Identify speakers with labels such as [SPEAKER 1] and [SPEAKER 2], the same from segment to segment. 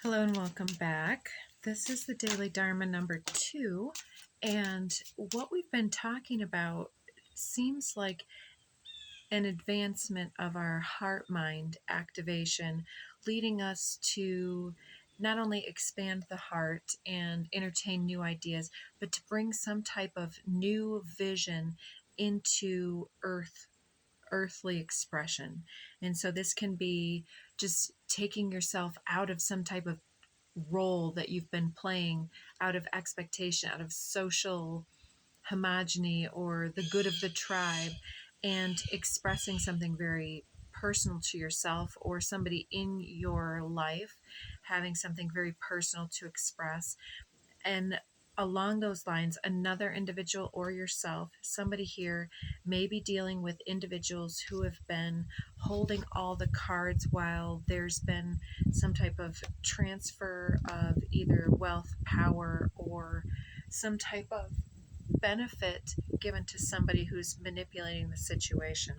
[SPEAKER 1] Hello and welcome back. This is the Daily Dharma number 2, and what we've been talking about seems like an advancement of our heart-mind activation, leading us to not only expand the heart and entertain new ideas, but to bring some type of new vision into earthly expression. And so this can be just taking yourself out of some type of role that you've been playing, out of expectation, out of social homogeny or the good of the tribe, and expressing something very personal to yourself or somebody in your life having something very personal to express. And along those lines, another individual or yourself, somebody here may be dealing with individuals who have been holding all the cards while there's been some type of transfer of either wealth, power, or some type of benefit given to somebody who's manipulating the situation.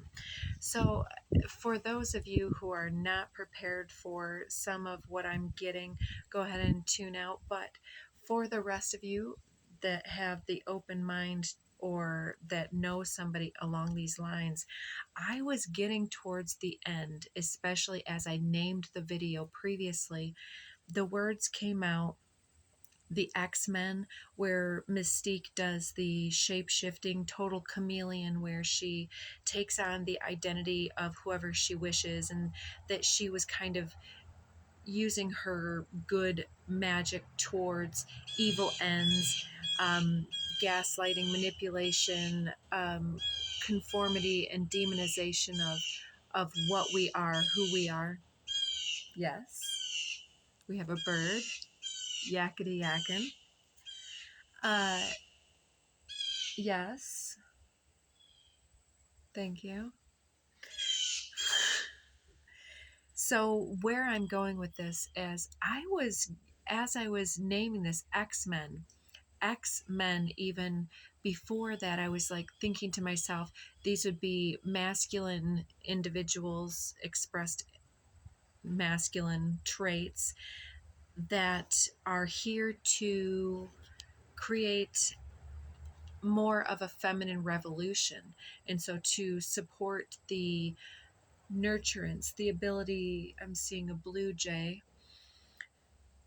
[SPEAKER 1] So for those of you who are not prepared for some of what I'm getting, go ahead and tune out. But for the rest of you that have the open mind or that know somebody along these lines, I was getting towards the end, especially as I named the video previously, the words came out, the X-Men, where Mystique does the shape-shifting total chameleon, where she takes on the identity of whoever she wishes, and that she was kind of using her good magic towards evil ends, gaslighting, manipulation, conformity, and demonization of what we are, who we are. Yes, we have a bird, yakety yakking. Yes, thank you. So where I'm going with this is as I was naming this X-Men, even before that, I was like thinking to myself, these would be masculine individuals, expressed masculine traits that are here to create more of a feminine revolution. And so to support the nurturance, the ability, I'm seeing a blue jay,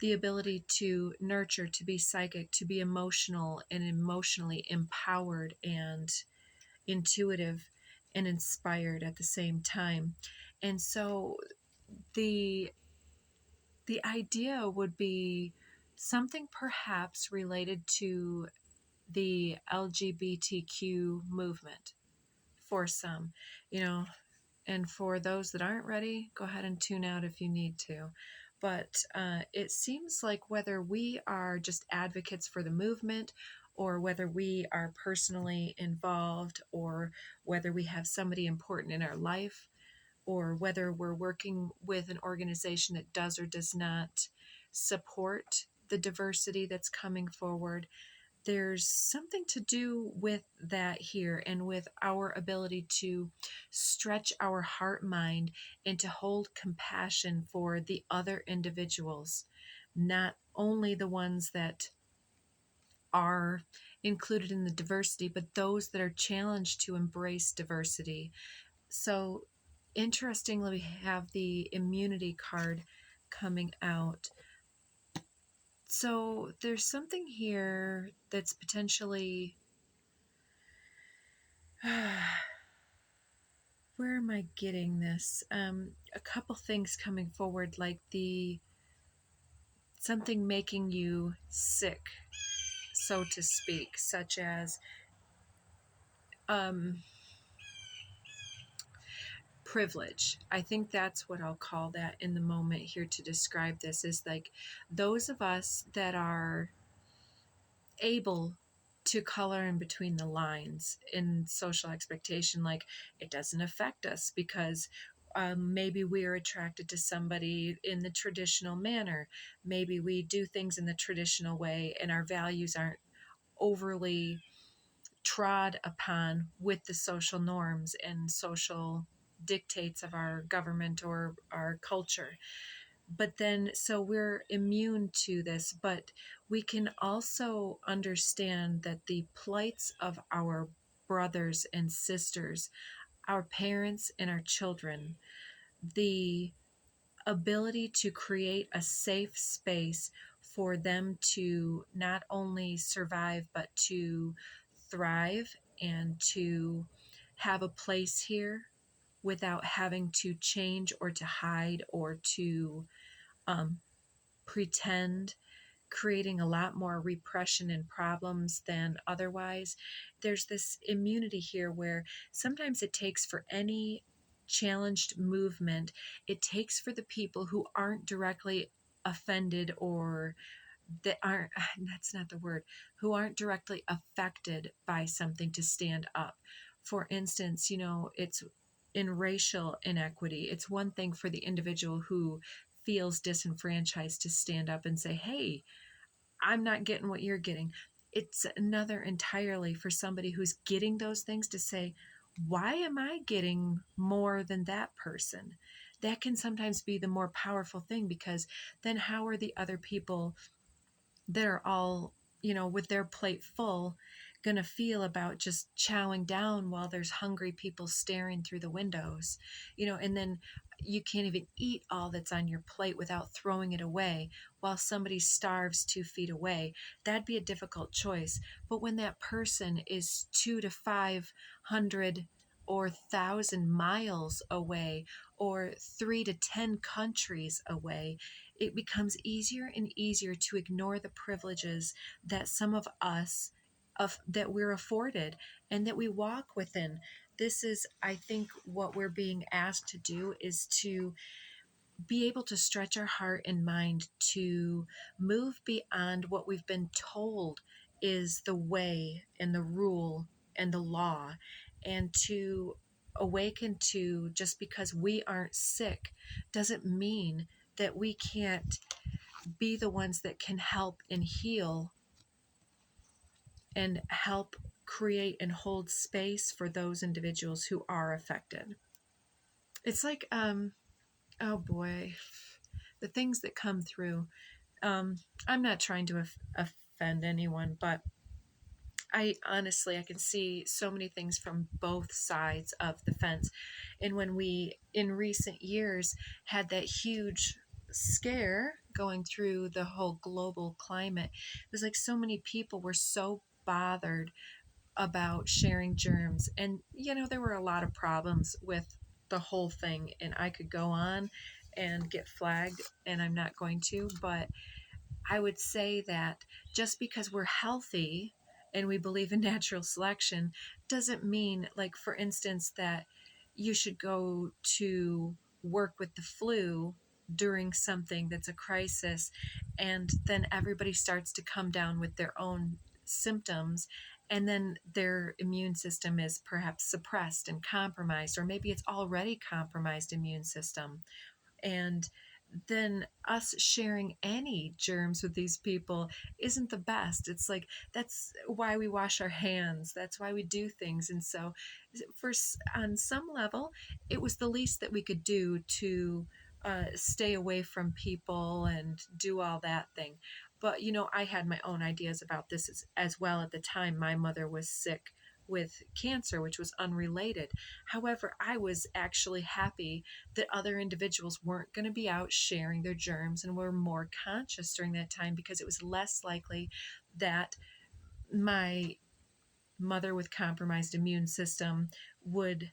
[SPEAKER 1] the ability to nurture, to be psychic, to be emotional and emotionally empowered and intuitive and inspired at the same time. And so the idea would be something perhaps related to the LGBTQ movement for some, and for those that aren't ready, go ahead and tune out if you need to. But it seems like whether we are just advocates for the movement, or whether we are personally involved, or whether we have somebody important in our life, or whether we're working with an organization that does or does not support the diversity that's coming forward, there's something to do with that here, and with our ability to stretch our heart mind and to hold compassion for the other individuals, not only the ones that are included in the diversity, but those that are challenged to embrace diversity. So interestingly, we have the immunity card coming out. So there's something here that's potentially, where am I getting this? A couple things coming forward, like something making you sick, so to speak, such as privilege. I think that's what I'll call that in the moment here to describe this, is like those of us that are able to color in between the lines in social expectation, like it doesn't affect us because maybe we are attracted to somebody in the traditional manner. Maybe we do things in the traditional way and our values aren't overly trod upon with the social norms and social dictates of our government or our culture. but then, so we're immune to this, but we can also understand that the plights of our brothers and sisters, our parents and our children, the ability to create a safe space for them to not only survive but to thrive and to have a place here without having to change or to hide or to um, pretend, creating a lot more repression and problems than otherwise. There's this immunity here where sometimes it takes for any challenged movement, it takes for the people who aren't directly offended or that aren't, that's not the word, who aren't directly affected by something to stand up. For instance, it's in racial inequity. It's one thing for the individual who feels disenfranchised to stand up and say, hey, I'm not getting what you're getting. It's another entirely for somebody who's getting those things to say, why am I getting more than that person? That can sometimes be the more powerful thing, because then how are the other people that are all, with their plate full, going to feel about just chowing down while there's hungry people staring through the windows, and then you can't even eat all that's on your plate without throwing it away while somebody starves 2 feet away. That'd be a difficult choice. But when that person is 2 to 500 or 1,000 miles away or 3 to 10 countries away, it becomes easier and easier to ignore the privileges that some of us that we're afforded and that we walk within. This is, I think, what we're being asked to do is to be able to stretch our heart and mind to move beyond what we've been told is the way and the rule and the law, and to awaken to, just because we aren't sick doesn't mean that we can't be the ones that can help and heal and help create and hold space for those individuals who are affected. It's like, oh boy, the things that come through. I'm not trying to offend anyone, but I honestly, I can see so many things from both sides of the fence. And when we, in recent years, had that huge scare going through the whole global climate, it was like so many people were so bothered about sharing germs. And, there were a lot of problems with the whole thing. And I could go on and get flagged, and I'm not going to, but I would say that just because we're healthy and we believe in natural selection doesn't mean, like, for instance, that you should go to work with the flu during something that's a crisis, and then everybody starts to come down with their own symptoms, and then their immune system is perhaps suppressed and compromised, or maybe it's already compromised immune system. And then us sharing any germs with these people isn't the best. It's like, that's why we wash our hands, that's why we do things. And so for on some level, it was the least that we could do to stay away from people and do all that thing. But I had my own ideas about this as well. At the time, my mother was sick with cancer, which was unrelated. However, I was actually happy that other individuals weren't going to be out sharing their germs and were more conscious during that time, because it was less likely that my mother with compromised immune system would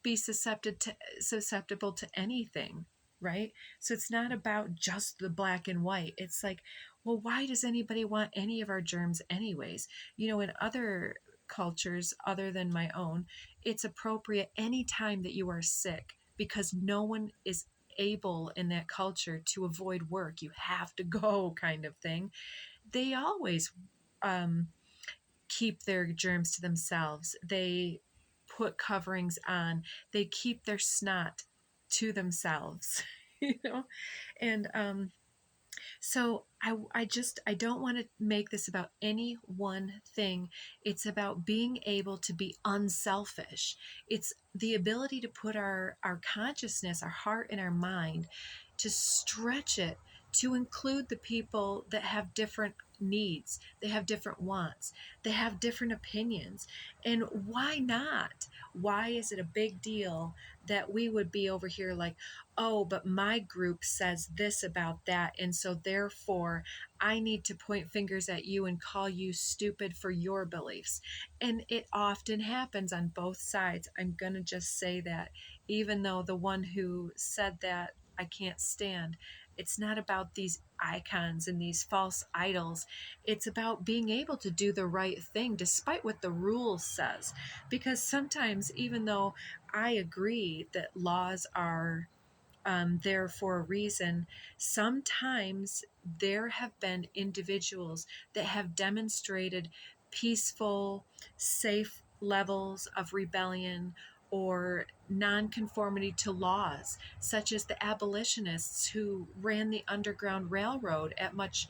[SPEAKER 1] be susceptible to anything, right? So it's not about just the black and white. It's like, well, why does anybody want any of our germs anyways? In other cultures other than my own, it's appropriate anytime that you are sick, because no one is able in that culture to avoid work. You have to go, kind of thing. They always um, keep their germs to themselves. They put coverings on. They keep their snot to themselves, And so I don't want to make this about any one thing. It's about being able to be unselfish. It's the ability to put our consciousness, our heart, and our mind to stretch it to include the people that have different needs, they have different wants, they have different opinions. And why not? Why is it a big deal that we would be over here like, oh, but my group says this about that, and so therefore I need to point fingers at you and call you stupid for your beliefs? And it often happens on both sides. I'm going to just say that, even though the one who said that I can't stand. It's not about these icons and these false idols. It's about being able to do the right thing despite what the rule says. Because sometimes, even though I agree that laws are there for a reason, sometimes there have been individuals that have demonstrated peaceful, safe levels of rebellion or nonconformity to laws, such as the abolitionists who ran the Underground Railroad at much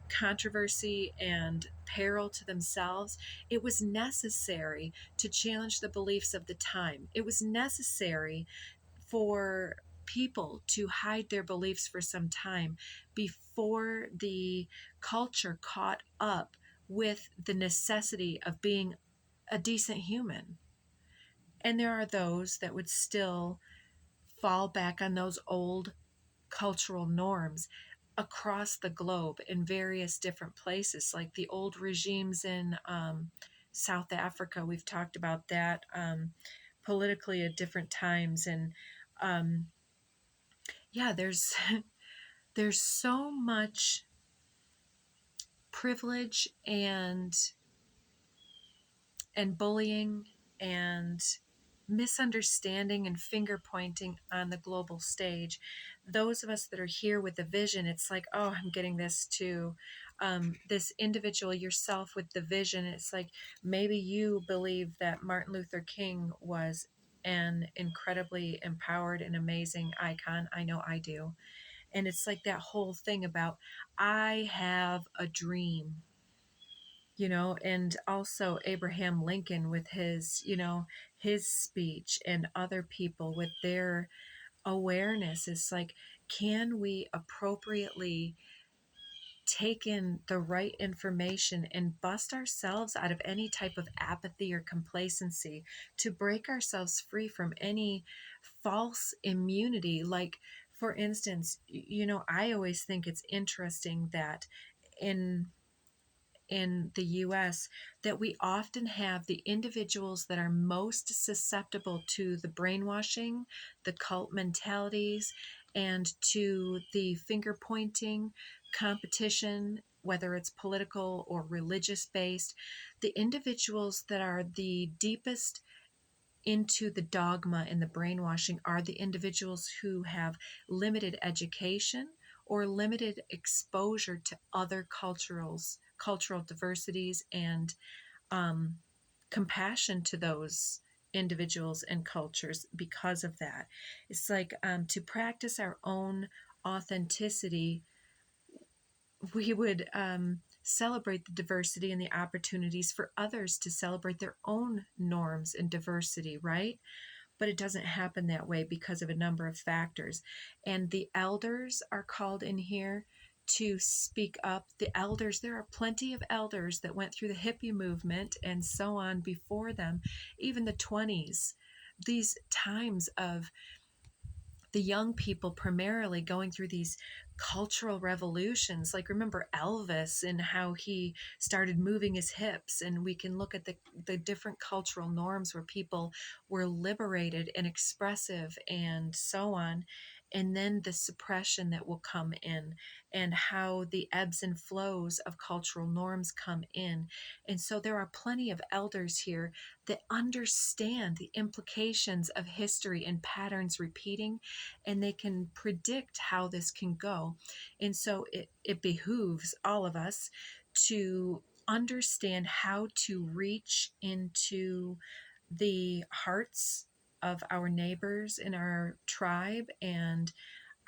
[SPEAKER 1] controversy and peril to themselves. It was necessary to challenge the beliefs of the time. It was necessary for people to hide their beliefs for some time before the culture caught up with the necessity of being a decent human. And there are those that would still fall back on those old cultural norms across the globe in various different places, like the old regimes in South Africa. We've talked about that politically at different times. And um, yeah, there's so much privilege and bullying and misunderstanding and finger pointing on the global stage. Those of us that are here with the vision, it's like, oh, I'm getting this too. This individual, yourself with the vision, it's like maybe you believe that Martin Luther King was an incredibly empowered and amazing icon. I know I do. And it's like that whole thing about, I have a dream, and also Abraham Lincoln with his, his speech, and other people with their awareness. It's like, can we appropriately take in the right information and bust ourselves out of any type of apathy or complacency to break ourselves free from any false immunity? Like, for instance, I always think it's interesting that in the US, that we often have the individuals that are most susceptible to the brainwashing, the cult mentalities, and to the finger pointing competition, whether it's political or religious based. The individuals that are the deepest into the dogma and the brainwashing are the individuals who have limited education or limited exposure to other cultural diversities, and um, compassion to those individuals and cultures because of that. It's like, to practice our own authenticity, we would celebrate the diversity and the opportunities for others to celebrate their own norms and diversity, right? But it doesn't happen that way because of a number of factors. And the elders are called in here to speak up. The elders, there are plenty of elders that went through the hippie movement and so on before them, even the 20s, these times of the young people primarily going through these cultural revolutions. Like, remember Elvis and how he started moving his hips, and we can look at the different cultural norms where people were liberated and expressive and so on. And then the suppression that will come in, and how the ebbs and flows of cultural norms come in. And so there are plenty of elders here that understand the implications of history and patterns repeating, and they can predict how this can go. And so it behooves all of us to understand how to reach into the hearts of our neighbors in our tribe, and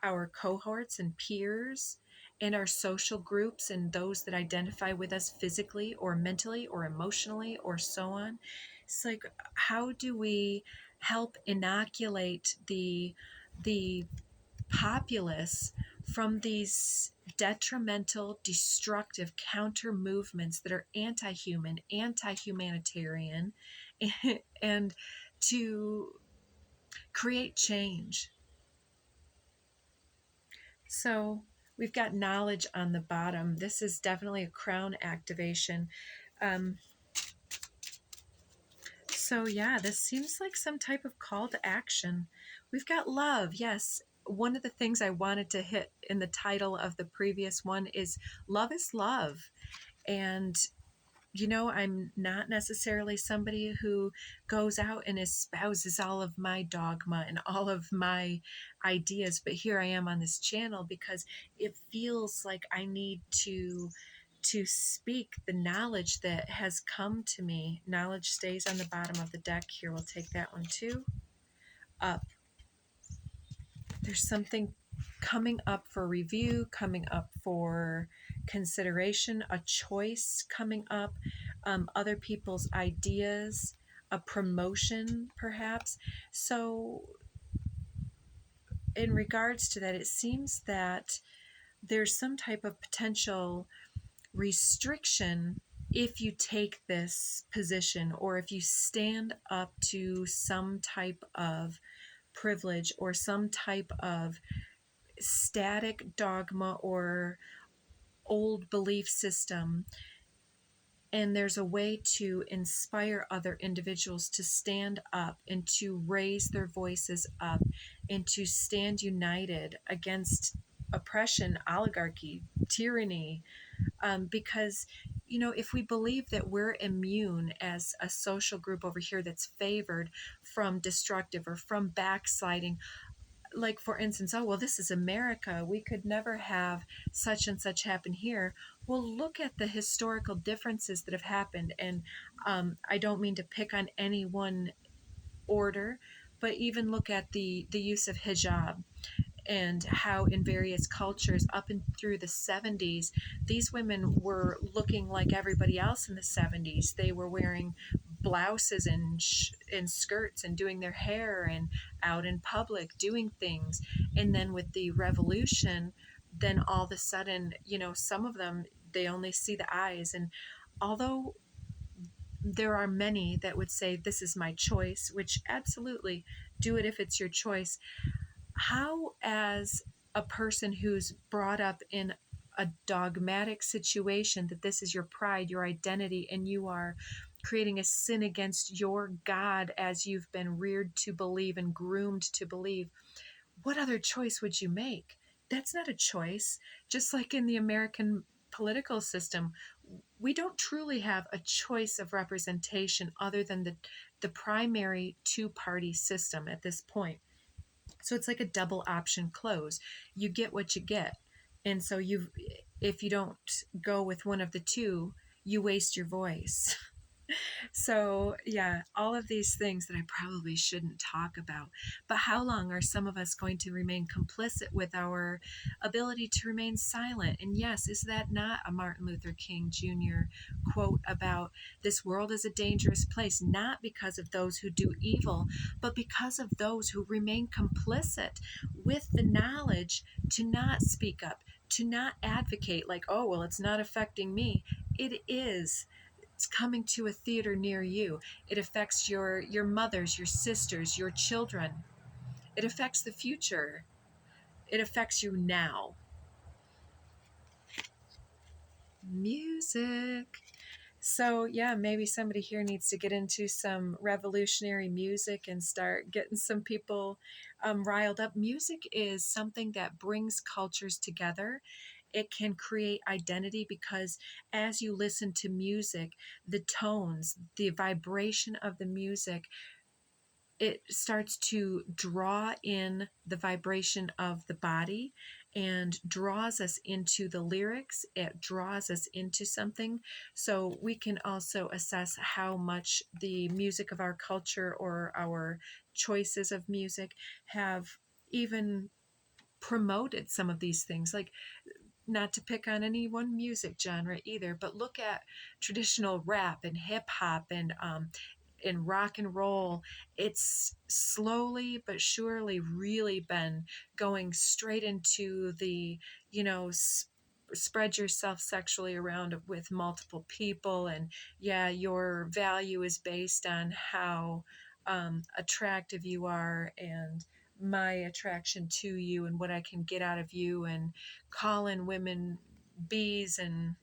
[SPEAKER 1] our cohorts and peers, and our social groups, and those that identify with us physically or mentally or emotionally or so on. It's like, how do we help inoculate the populace from these detrimental, destructive counter movements that are anti-human, anti-humanitarian, and to create change. So we've got knowledge on the bottom. This is definitely a crown activation. So yeah, this seems like some type of call to action. We've got love. Yes. One of the things I wanted to hit in the title of the previous one is love is love. And I'm not necessarily somebody who goes out and espouses all of my dogma and all of my ideas, but here I am on this channel because it feels like I need to speak the knowledge that has come to me. Knowledge stays on the bottom of the deck. Here, we'll take that one too. Up. There's something coming up for review, coming up for consideration, a choice coming up, other people's ideas, a promotion perhaps. So in regards to that, it seems that there's some type of potential restriction if you take this position, or if you stand up to some type of privilege or some type of static dogma or old belief system. And there's a way to inspire other individuals to stand up and to raise their voices up and to stand united against oppression, oligarchy, tyranny. Because, if we believe that we're immune as a social group over here that's favored from destructive or from backsliding, like for instance, oh, well, this is America, we could never have such and such happen here. Well, look at the historical differences that have happened. And I don't mean to pick on any one order, but even look at the use of hijab and how in various cultures up and through the 70s, these women were looking like everybody else in the 70s. They were wearing blouses and skirts and doing their hair and out in public doing things. And then with the revolution, then all of a sudden, some of them, they only see the eyes. And although there are many that would say this is my choice, which absolutely do it if it's your choice, how, as a person who's brought up in a dogmatic situation, that this is your pride, your identity, and you are creating a sin against your God as you've been reared to believe and groomed to believe, what other choice would you make? That's not a choice. Just like in the American political system, we don't truly have a choice of representation other than the primary two-party system at this point. So it's like a double option close. You get what you get. And so if you don't go with one of the two, you waste your voice. So yeah, all of these things that I probably shouldn't talk about. But how long are some of us going to remain complicit with our ability to remain silent? And yes, is that not a Martin Luther King Jr. quote about this world is a dangerous place, not because of those who do evil, but because of those who remain complicit with the knowledge to not speak up, to not advocate like, oh, well, it's not affecting me. It is. It's coming to a theater near you. It affects your mothers, your sisters, your children. It affects the future. It affects you now. Music. So yeah, maybe somebody here needs to get into some revolutionary music and start getting some people riled up. Music is something that brings cultures together. It can create identity because as you listen to music, the tones, the vibration of the music, it starts to draw in the vibration of the body and draws us into the lyrics. It draws us into something. So we can also assess how much the music of our culture or our choices of music have even promoted some of these things. Like, not to pick on any one music genre either, but look at traditional rap and hip hop and in rock and roll, it's slowly but surely really been going straight into the, you know, spread yourself sexually around with multiple people, and yeah, your value is based on how attractive you are, and my attraction to you and what I can get out of you, and calling women bees and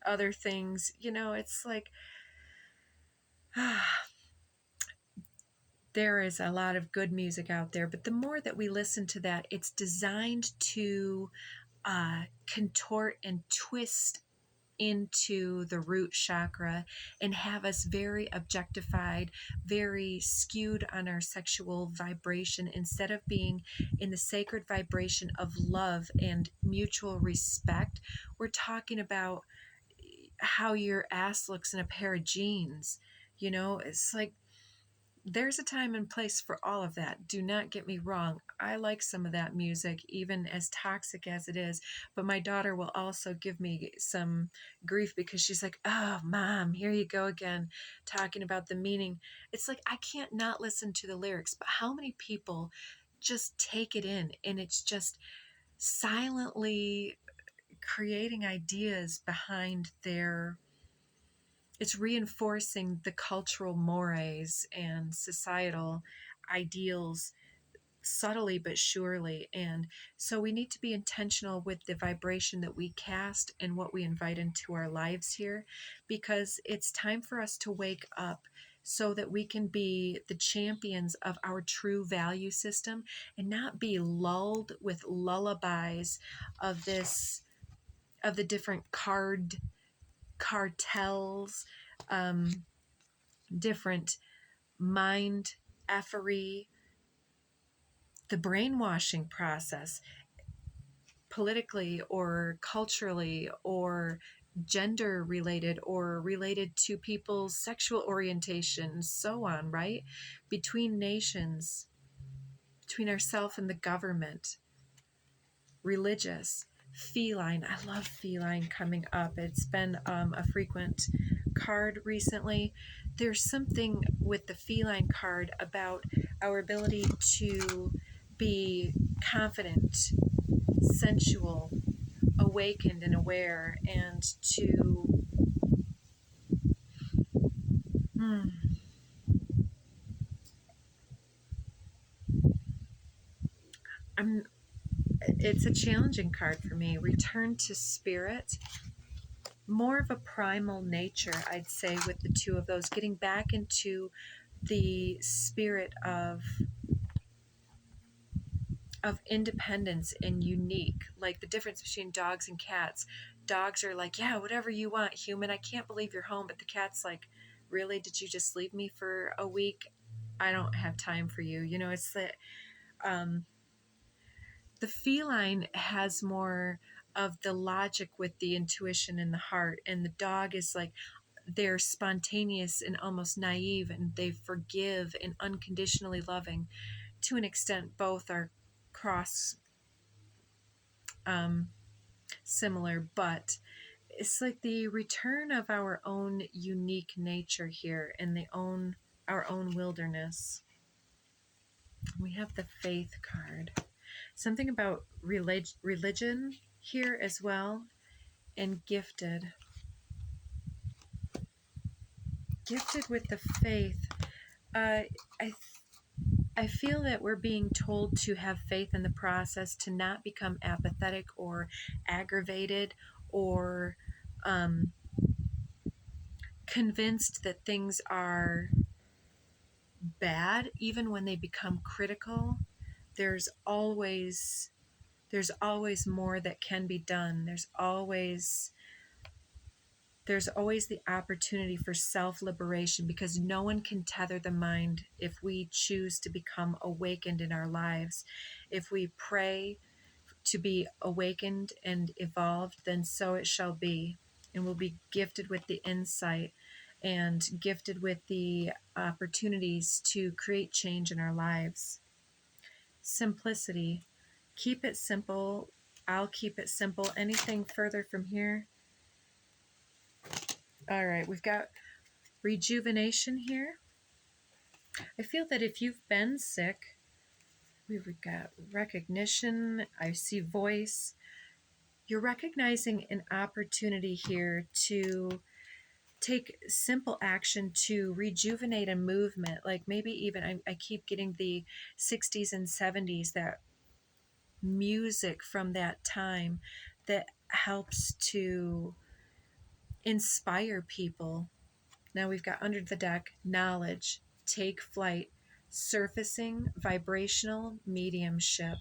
[SPEAKER 1] other things. You know, it's like there is a lot of good music out there, but the more that we listen to that, it's designed to contort and twist into the root chakra and have us very objectified, very skewed on our sexual vibration, instead of being in the sacred vibration of love and mutual respect. We're talking about how your ass looks in a pair of jeans. You know, it's like there's a time and place for all of that. Do not get me wrong. I like some of that music, even as toxic as it is. But my daughter will also give me some grief because she's like, oh, Mom, here you go again, talking about the meaning. It's like, I can't not listen to the lyrics, but how many people just take it in, and it's just silently creating ideas behind their, it's reinforcing the cultural mores and societal ideals subtly but surely. And so we need to be intentional with the vibration that we cast and what we invite into our lives here, because it's time for us to wake up so that we can be the champions of our true value system and not be lulled with lullabies of this, of the different cartels, different mind effery, the brainwashing process, politically or culturally or gender related or related to people's sexual orientation, so on, right? Between nations, between ourselves and the government, religious, feline. I love feline coming up. It's been a frequent card recently. There's something with the feline card about our ability to be confident, sensual, awakened, and aware, and to I'm it's a challenging card for me. Return to spirit, more of a primal nature, I'd say, with the two of those, getting back into the spirit of independence and unique, like the difference between dogs and cats. Dogs are like, yeah, whatever you want, human. I can't believe you're home. But the cat's like, really? Did you just leave me for a week? I don't have time for you. You know, it's the feline has more of the logic with the intuition and the heart, and the dog is like, they're spontaneous and almost naive, and they forgive and unconditionally loving. To an extent, both are cross similar, but it's like the return of our own unique nature here in our own wilderness. We have the faith card. Something about religion here as well, and gifted. Gifted with the faith. I feel that we're being told to have faith in the process, to not become apathetic or aggravated or convinced that things are bad, even when they become critical. There's always more that can be done. There's always the opportunity for self-liberation, because no one can tether the mind if we choose to become awakened in our lives. If we pray to be awakened and evolved, then so it shall be, and we'll be gifted with the insight and gifted with the opportunities to create change in our lives. Simplicity. Keep it simple. I'll keep it simple. Anything further from here? All right, we've got rejuvenation here. I feel that if you've been sick, we've got recognition, I see voice. You're recognizing an opportunity here to take simple action to rejuvenate a movement. Like maybe even, I keep getting the 60s and 70s, that music from that time that helps to inspire people. Now we've got under the deck, knowledge, take flight, surfacing, vibrational, mediumship.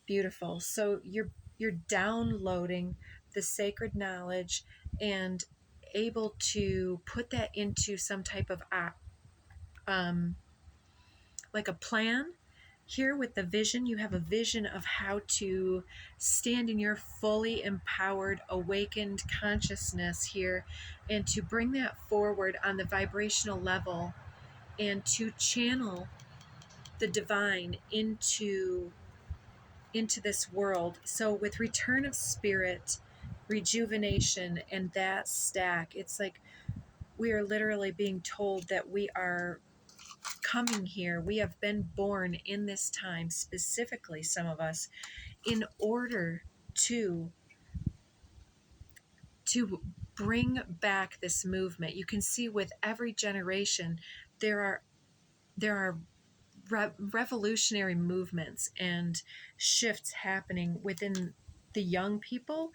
[SPEAKER 1] Beautiful. So you're downloading the sacred knowledge and able to put that into some type of um, like a plan. Here with the vision, you have a vision of how to stand in your fully empowered, awakened consciousness here and to bring that forward on the vibrational level and to channel the divine into this world. So with return of spirit, rejuvenation, and that stack, it's like we are literally being told that we are coming here. We have been born in this time, specifically some of us, in order to bring back this movement. You can see with every generation there are revolutionary movements and shifts happening within the young people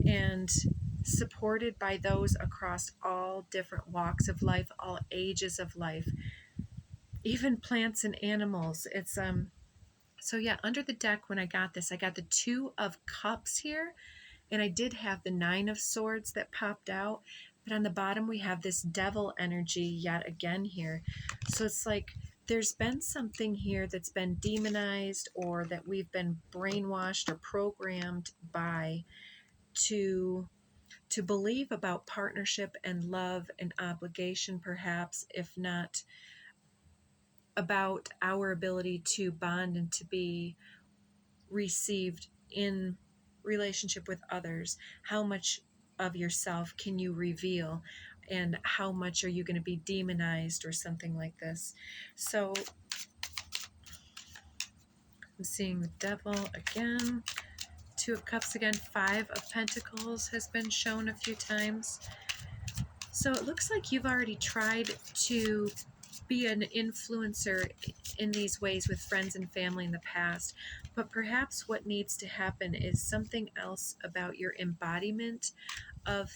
[SPEAKER 1] and supported by those across all different walks of life, all ages of life, even plants and animals. It's so yeah, under the deck when I got this, I got the 2 of Cups here, and I did have the 9 of Swords that popped out, but on the bottom we have this devil energy yet again here. So it's like there's been something here that's been demonized or that we've been brainwashed or programmed by to believe about partnership and love and obligation, perhaps, if not about our ability to bond and to be received in relationship with others. How much of yourself can you reveal, and how much are you going to be demonized or something like this? So I'm seeing the devil again, 2 of Cups again, 5 of Pentacles has been shown a few times. So it looks like you've already tried to be an influencer in these ways with friends and family in the past, but perhaps what needs to happen is something else about your embodiment of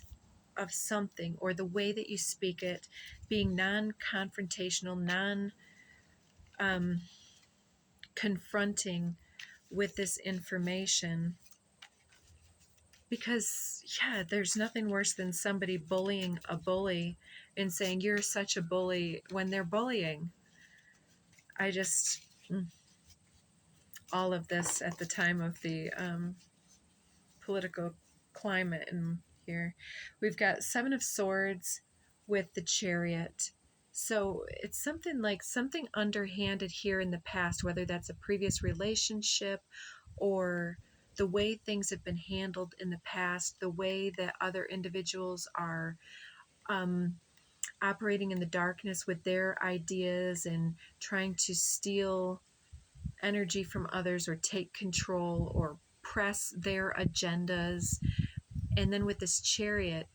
[SPEAKER 1] something, or the way that you speak it, being non-confrontational, confronting with this information. Because yeah, there's nothing worse than somebody bullying a bully and saying you're such a bully when they're bullying. I just all of this at the time of the political climate in here. We've got 7 of Swords with the Chariot. So it's something like something underhanded here in the past, whether that's a previous relationship or the way things have been handled in the past, the way that other individuals are operating in the darkness with their ideas and trying to steal energy from others or take control or press their agendas. And then with this chariot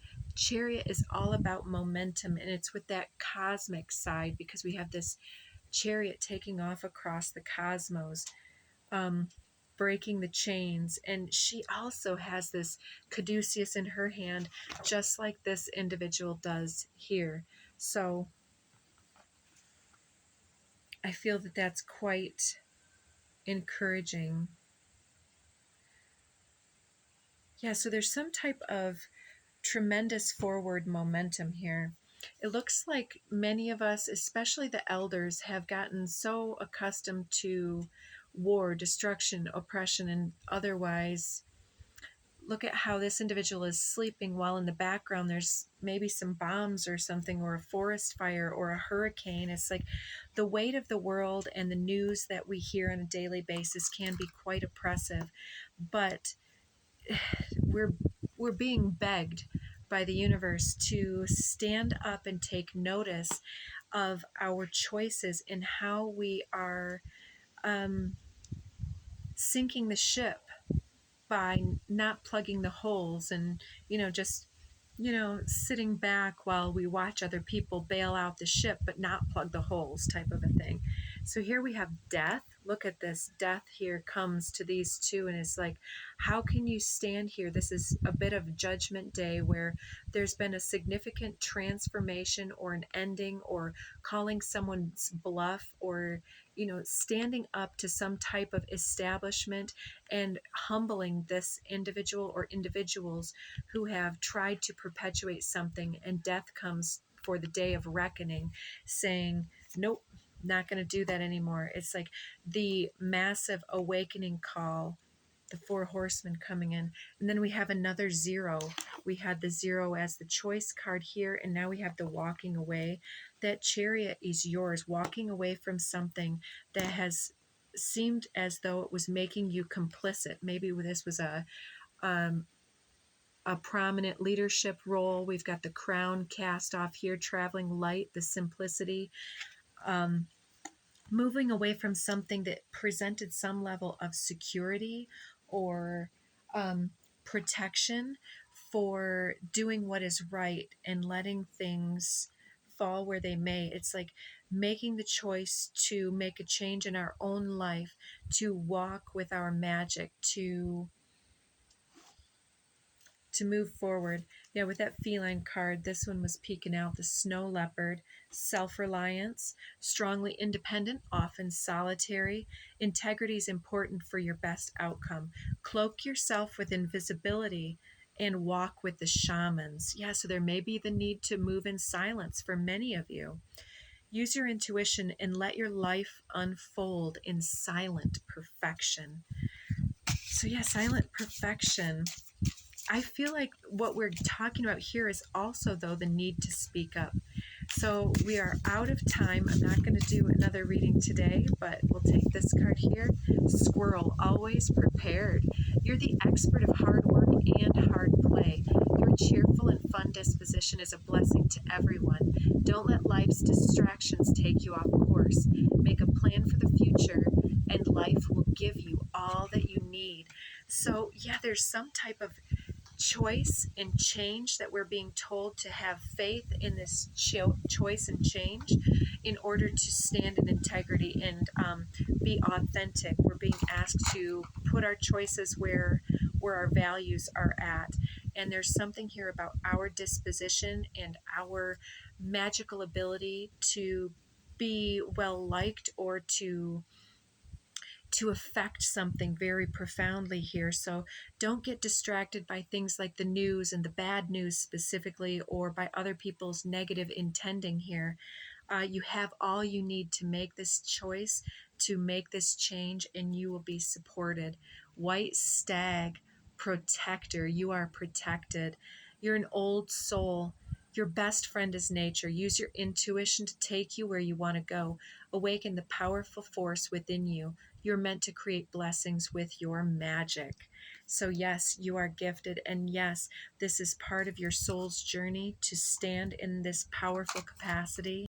[SPEAKER 1] is all about momentum, and it's with that cosmic side because we have this chariot taking off across the cosmos, breaking the chains. And she also has this caduceus in her hand, just like this individual does here. So I feel that that's quite encouraging. Yeah, so there's some type of tremendous forward momentum here. It looks like many of us, especially the elders, have gotten so accustomed to war, destruction, oppression, and otherwise. Look at how this individual is sleeping while in the background there's maybe some bombs or something, or a forest fire or a hurricane. It's like the weight of the world and the news that we hear on a daily basis can be quite oppressive, but we're being begged by the universe to stand up and take notice of our choices and how we are sinking the ship by not plugging the holes and, just, sitting back while we watch other people bail out the ship but not plug the holes type of a thing. So here we have death. Look at this. Death here comes to these two, and it's like, how can you stand here? This is a bit of judgment day where there's been a significant transformation or an ending or calling someone's bluff or, standing up to some type of establishment and humbling this individual or individuals who have tried to perpetuate something, and death comes for the day of reckoning saying, nope, not going to do that anymore. It's like the massive awakening call, the four horsemen coming in. And then we have another zero. We had the zero as the choice card here, and now we have the walking away. That chariot is yours, walking away from something that has seemed as though it was making you complicit. Maybe this was a prominent leadership role. We've got the crown cast off here, traveling light, the simplicity, moving away from something that presented some level of security or protection for doing what is right and letting things fall where they may. It's like making the choice to make a change in our own life, to walk with our magic, to move forward. Yeah, with that feline card, this one was peeking out, the snow leopard, self-reliance, strongly independent, often solitary. Integrity is important for your best outcome. Cloak yourself with invisibility and walk with the shamans. Yeah, so there may be the need to move in silence for many of you. Use your intuition and let your life unfold in silent perfection. So yeah, silent perfection. I feel like what we're talking about here is also, though, the need to speak up. So we are out of time. I'm not going to do another reading today, but we'll take this card here. Squirrel, always prepared. You're the expert of hard work and hard play. Your cheerful and fun disposition is a blessing to everyone. Don't let life's distractions take you off course. Make a plan for the future, and life will give you all that you need. So, yeah, there's some type of choice and change that we're being told to have faith in this choice and change in order to stand in integrity and be authentic. We're being asked to put our choices where our values are at. And there's something here about our disposition and our magical ability to be well liked or to affect something very profoundly here. So don't get distracted by things like the news and the bad news specifically, or by other people's negative intending here. You have all you need to make this choice, to make this change, and you will be supported. White stag, protector. You are protected. You're an old soul. Your best friend is nature. Use your intuition to take you where you want to go. Awaken the powerful force within you. You're meant to create blessings with your magic. So yes, you are gifted. And yes, this is part of your soul's journey to stand in this powerful capacity.